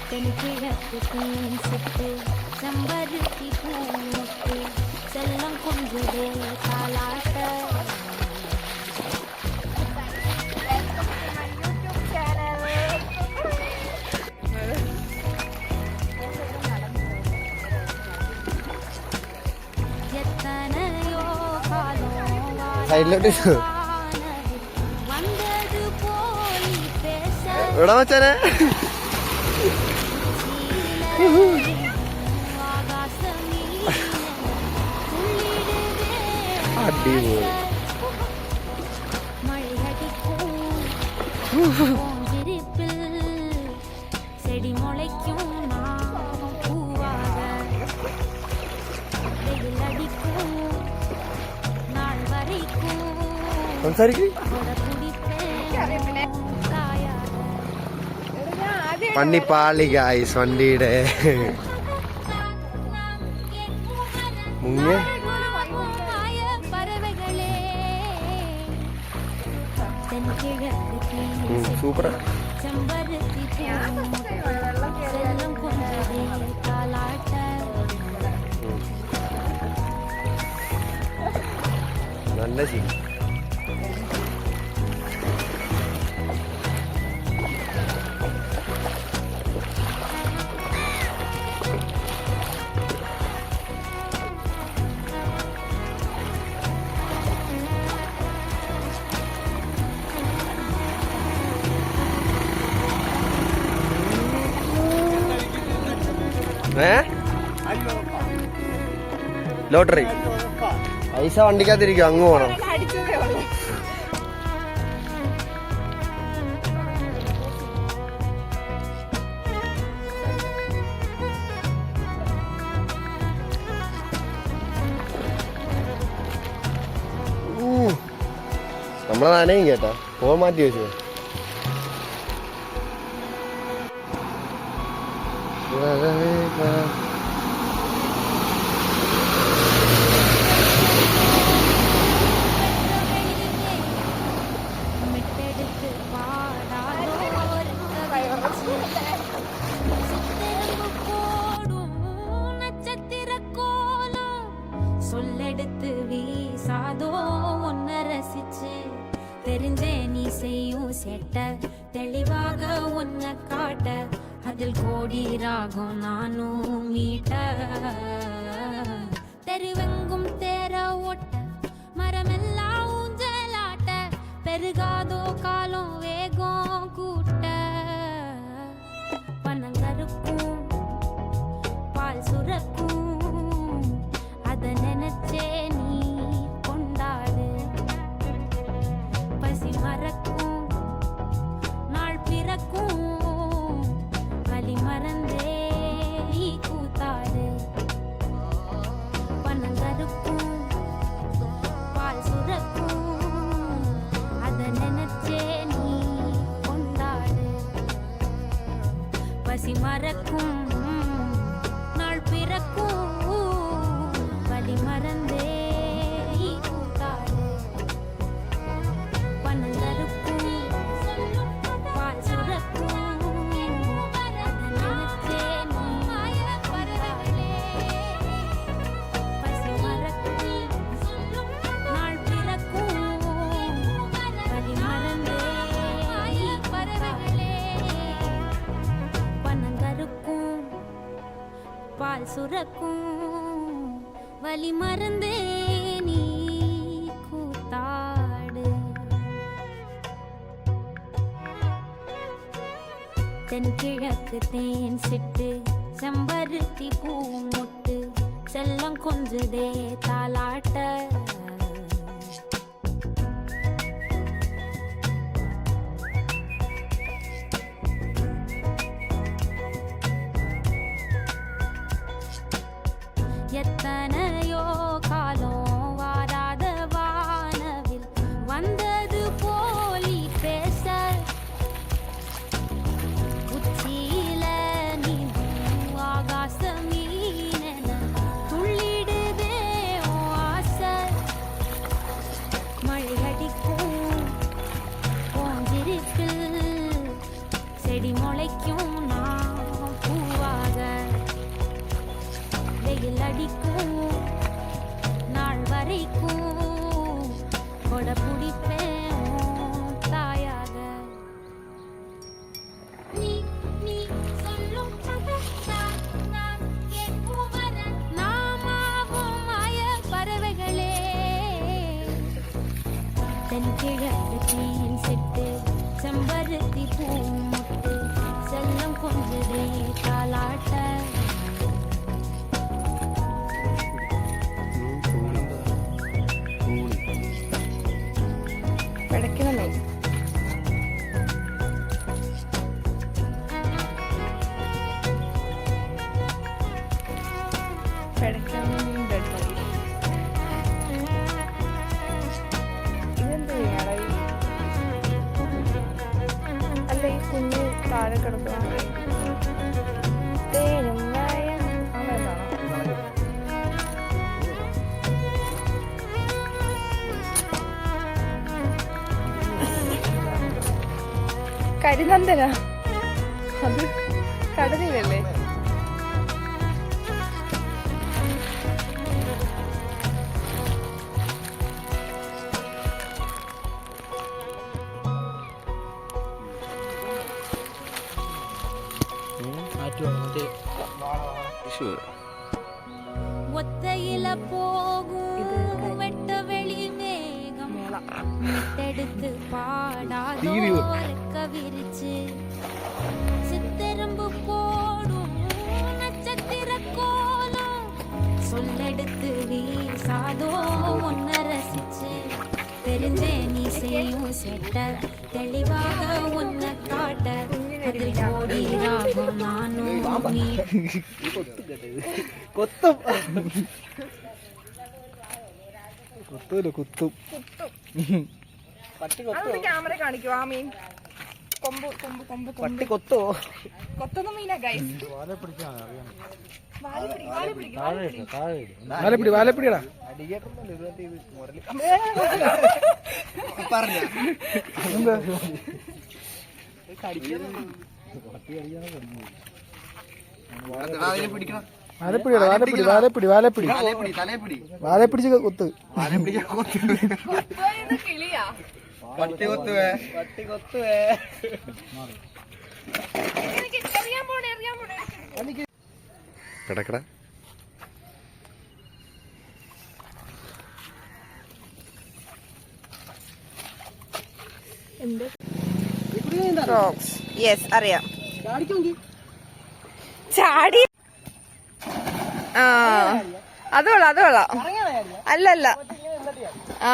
தென்கிழக்கு தேன் சிட்டு செம்பருத்தி பூமுட்டு செல்லம் கொஞ்சுதே தாலாட்ட. எத்தனையோ காலம் வந்தது போலி பேச செடி முளைக்கும் பூவாக வெயில் அடிக்கும் நாள் வரைக்கும் பண்ணி பாலி காய்ஸ் வண்டியிட முங்க சூப்பரா நல்ல சீன். ലോട്ടറി പൈസ വണ്ടിക്കകത്തിരിക്കും, അങ്ങ് പോണം. നമ്മളെ നനയും കേട്ടാ, ഫോൺ മാറ്റി വെച്ചു. சொல்லெடுத்து வீசாதோ ஒன்ன ரசிச்சு தெரிஞ்சே நீ செய்யும் சேட்ட தெளிவாக ஒன்ன காட்ட அதில் கோடி ராகம் நானும் மீட்ட தெருவெங்கும் தேர ஓட்ட மரமெல்லாம் ஊஞ்சலாட்ட பெருகாதோ காலம் வேகம் கூட்ட பனங்கருக்கும் பால் சுரக்கும் அத நினைச்சே நீ கொண்டாடு பசி மறக்கும் நாள் பிறக்கும் வலி மறந்தே நீ கூத்தாடு பனங்கருக்கும் பால் சுரக்கும் அத நினைச்சே நீ கொண்டாடு பசி மறக்கும் நாள் பிறக்கும் வலி மறந்தே நீ கூத்தாடு பனங்கருக்கும் பால் சுரக்கும் அத நினைச்சே நீ பறவைகளே பசி மறக்கும் நாள் பிறக்கும் வலி மறந்தே நீ பறவைகளே பனங்கருக்கும் பால் சுரக்கும் வலி மறந்தே நீ கூத்தாடு. தென்கிழக்கு தேன் சிட்டு செம்பருத்தி பூமுட்டு செல்லம் கொஞ்சுதே தாலாட்ட. எத்தனையோ காலம் வாராத வானவில் வந்தது போலி பேச உச்சியில நீந்தும் ஆகாச மீனென துள்ளிடுதே ஆசை மழை அடிக்கும் போஞ்சிருப்பில் செடி முளைக்கும் நான் അല്ല ഈ കുഞ്ഞ് താഴെ കിടക്കുന്ന തേനും വായം അങ്ങനെയാണോ? കരിനന്ദന അത് കടലിലല്ലേ? ஒத்தையில போகும் வெட்ட வெளி மேகம் எடுத்து பாடாதோ ரெக்க விரிச்சு சித்தெரும்பு போடும் நட்சத்திர கோலம் சொல்லெடுத்து வீசாதோ ஒன்ன ரசிச்சு தெரிஞ்சே நீ செய்யும் செட்ட தெளிவாக ஒன்ன காட்ட அதில் கோடி ராகம் நானும் நீ കൊത്തും കൊത്തൂല കുത്തും പട്ടി കൊത്തും. ക്യാമറ കാണിക്കോ ആ മീൻ? കൊമ്പ് കൊമ്പ് കൊമ്പ് പട്ടി കൊത്തോ? കൊത്തുന്ന മീനാ ഗൈസ്. വാലപ്പിടി വാലപ്പിടിയടാ. വാലപ്പിടിയടാ വാലപ്പിടി വാലപ്പിടി വാലപ്പിടി വാലപ്പിടിച്ച് കൊത്ത്. കിളിയാ? പട്ടി കൊത്തുവേ. എറിയാൻ പോണേ എറിയാൻ പോണേ. കിടക്കട യെസ് അറിയാം. ചാടി അത് കൊള്ളാം അത് കൊള്ളാം. അല്ലല്ല ആ